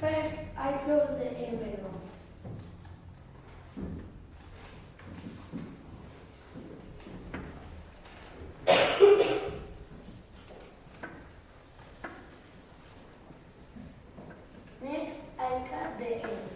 First, I close the envelope. Next, I cut the ends.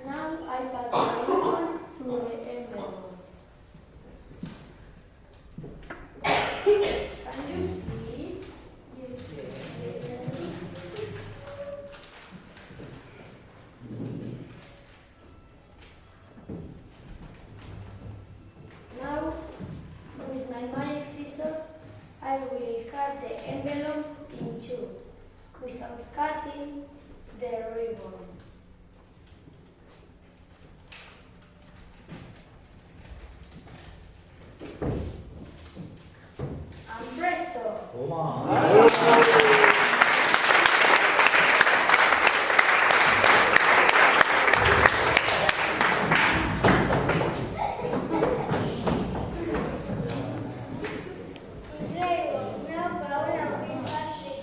Now I pass the ribbon through the envelope. Can you see? Now, with my magic scissors, I will cut the envelope in two without cutting the ribbon. And presto! Incredible! Now Paola will pass it.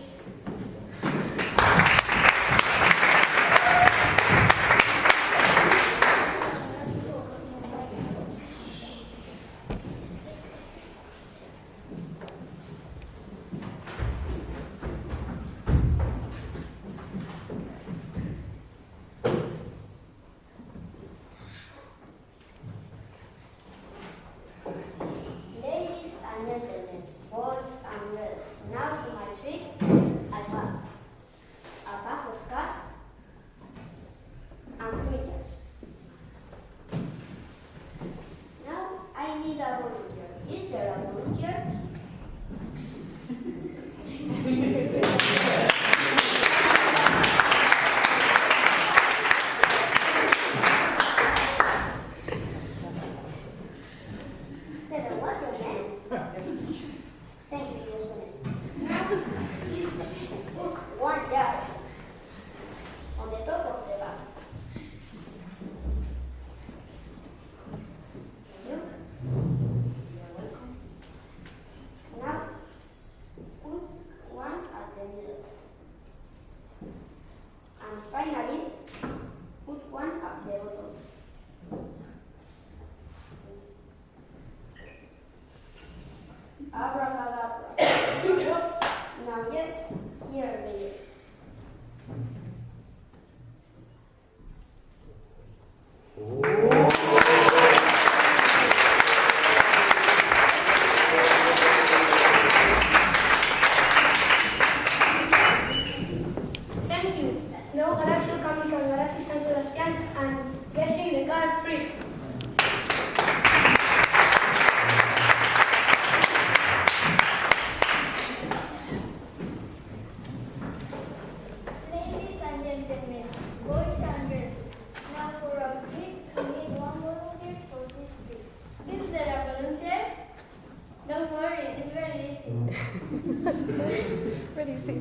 Ladies and gentlemen, boys and girls, now for my trick, I have a pack of cards and figures. Now I need a volunteer. Is there a volunteer? Pero what your name? Thank you, Yosemite. Now, please put one dart on the top of the bag. Thank you. You're welcome. Now, put one at the middle. And finally, put one at the bottom. Abracadabra. Now, yes, here they are. Thank you. Now, Galaxio coming from Galaxy San Sebastian and guessing the card trick. Ladies and gentlemen, boys and girls, now for a trick, we need one volunteer for this trick. Is there a volunteer? Don't worry, it's very easy. Pretty easy.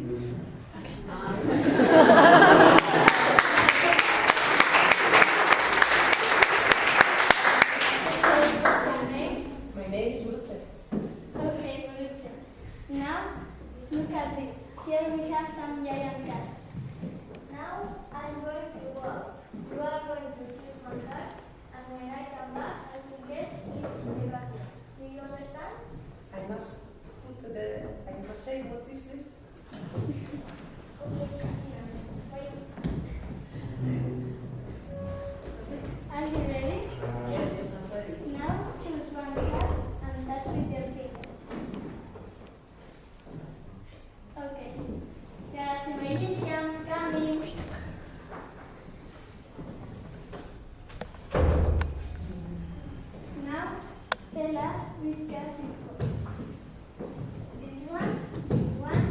What's your name? My name is Wilson. Okay, Maritza. Now, look at this. Here we have some giant cats. Now, I'm going to walk. You are going to choose one card, and when I come back, I will guess it's in the bucket. Do you understand? I must say what is this? Okay, wait. Are you ready? Yes, I'm ready. Now, choose one card and touch with your finger. Okay. There's a magician coming. Now, tell us which card you got. This one, this one,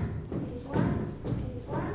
this one, this one,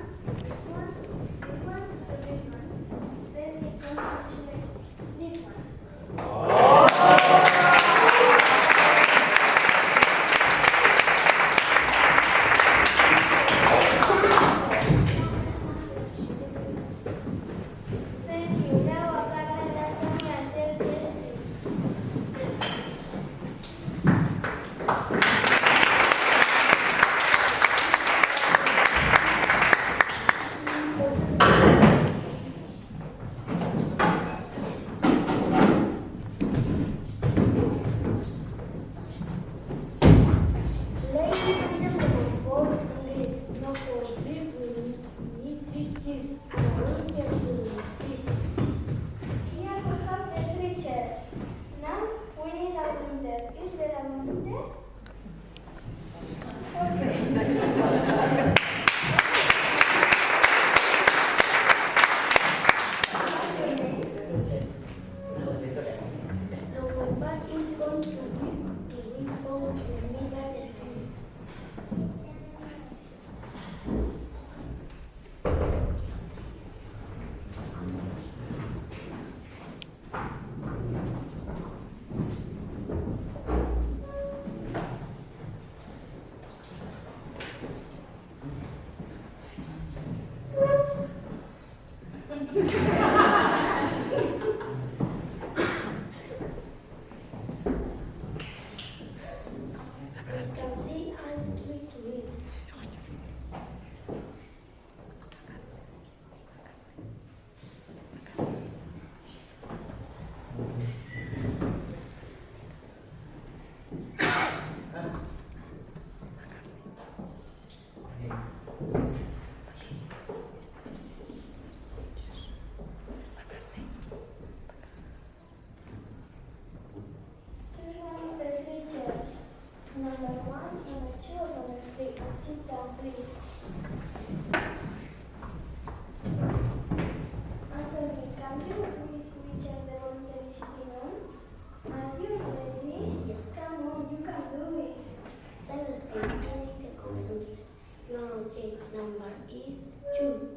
chairs on the street. Sit down, please. Anthony, can you please which are the voluntary sitting on? Are you ready? Yes. Come on, you can do it. Tell us, please, I need to concentrate. Your cake number is 2.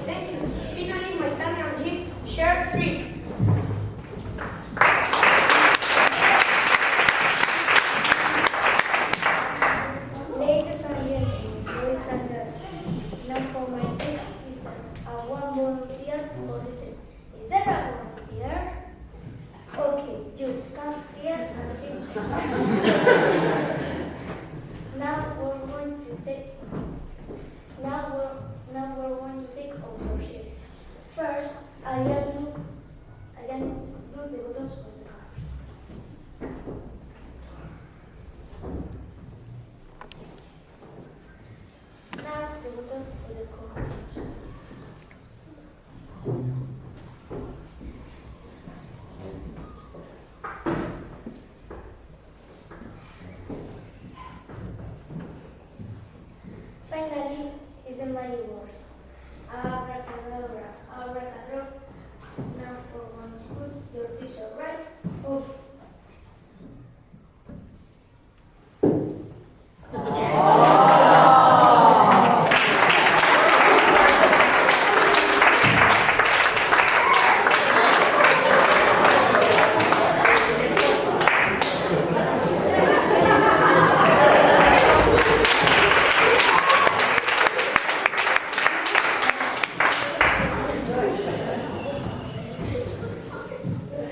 Thank you. Finally, my turn on hip share trick. Ladies and gentlemen, boys and girls, now for my trick is one volunteer position. Is there a volunteer? Okay, you come here and sit. Now we're going to take our shape. First, I'll do the buttons of the car. Now the button for the car. Finally, is the magic word. Abracadabra, abracadabra. Now for one, put your t-shirt right over.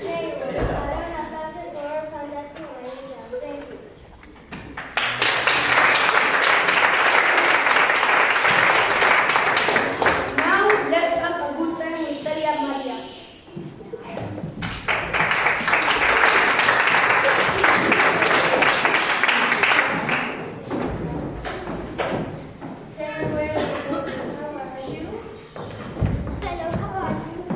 Hey, ahora un aplauso por fantástico Elisa. Thank you. Now, let's have a good time with Delia and Maria. Hello, where are you? How are you? Hello, how are you? Hello, how are you?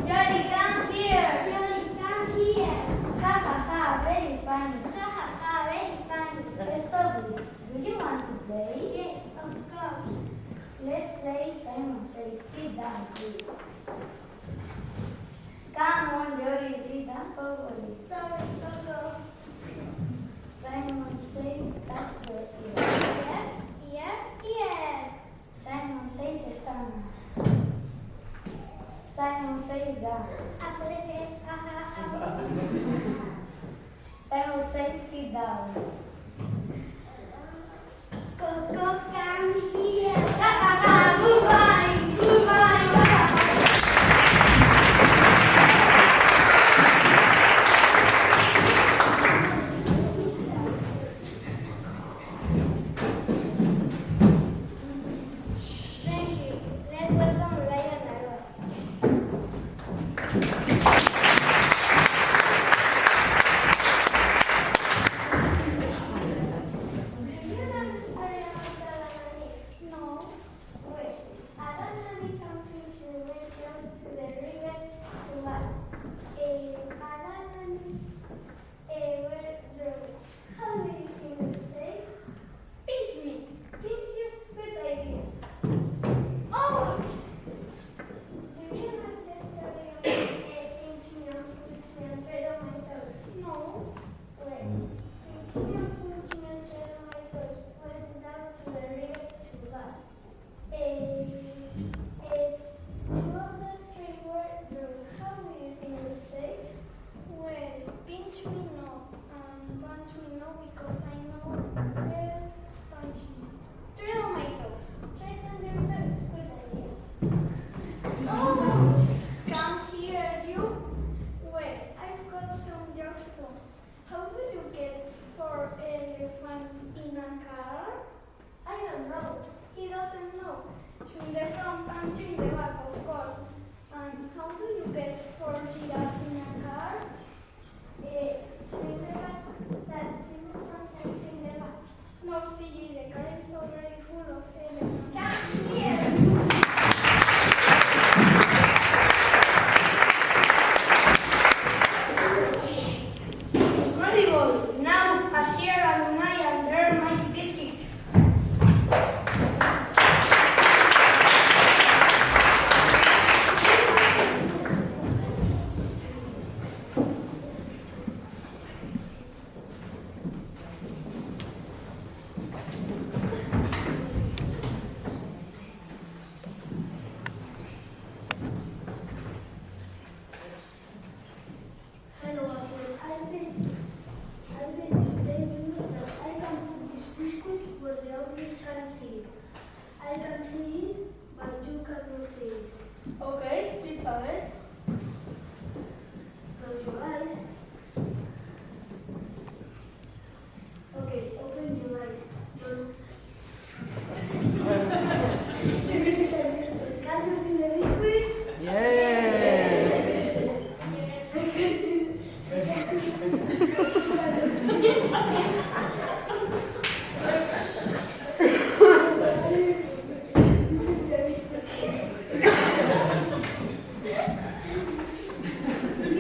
Jolly, come here. Jolly, come here. Ha ha ha, very funny. Ha ha ha, very funny. Stop. Do you want to play? Yes, of course. Let's play Simon Says. Sit down, please. Come on, Jolly, sit down forward. Sorry, go. Simon Says, touch the ear. Ear. Simon Says, stand. Simon Says, dance. Simon Says, sit down. Coco, come here. Goodbye.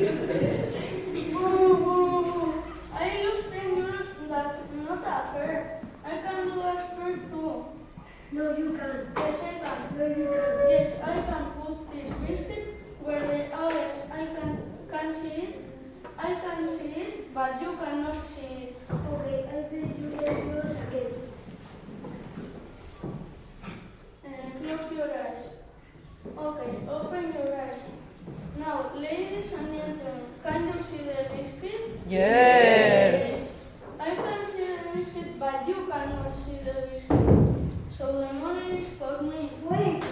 I use 10 euros, that's not fair. I can do that fair too. No, you can't. Yes, I can. No, you can't. Yes, I can put this biscuit where the others I can see it. I can see it, but you cannot see it. Okay, I will do 10 euros again. Close your eyes. Okay, open your eyes. Now, ladies and gentlemen, can you see the biscuit? Yes. I can see the biscuit, but you cannot see the biscuit. So the money is for me. Wait.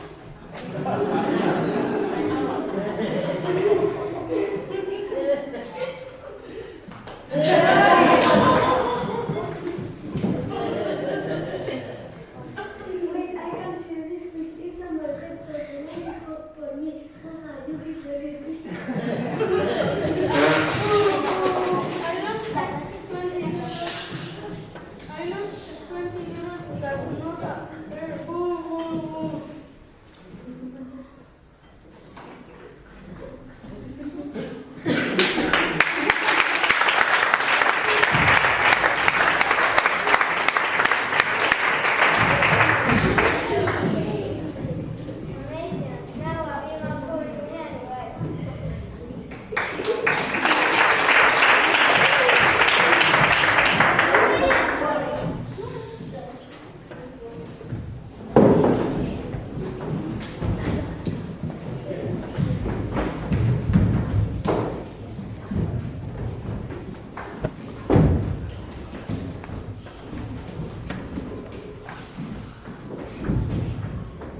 Wait, I can see the biscuit. It's on my head, so the money is for me. Haha, you keep the biscuit. I lost 20 euros. I lost 20 euros. That's not fair. Boo, boo, boo. Amazing. Now I will not go to anyway.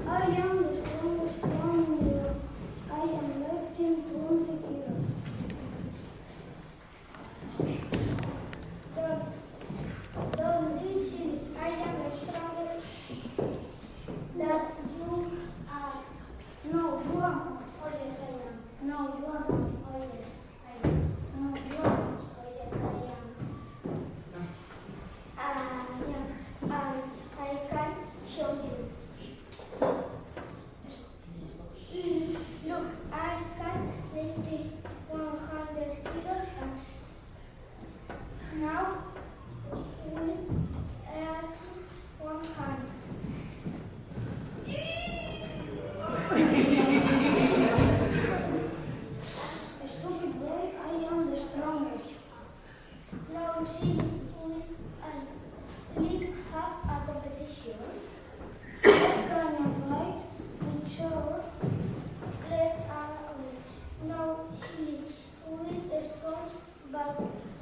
I am the strongest one in the world. I am lifting 20 kilos. Don't be silly. I am the strongest that you are. No, you are not. Oh yes, I am. No, you are not. Oh yes, I am. No, you are not. Oh yes, I am. And I can show you. Look, I can lift it 100 kilos and now we add 100. Stupid boy, I am the strongest. Now see, we have a competition. What kind of light it shows left and now see with a sponge but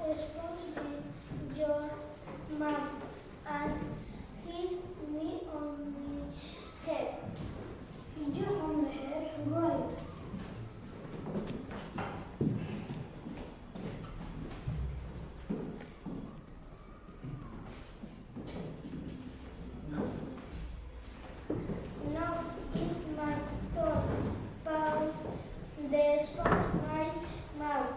a sponge in your mouth and hit me on the head. Hit you on the head, right? Now it's my turn. But the sponge my mouth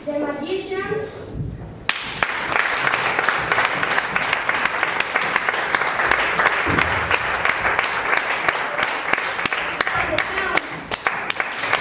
The magicians. And the clowns.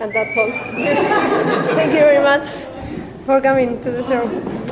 And that's all. Thank you very much for coming to the show.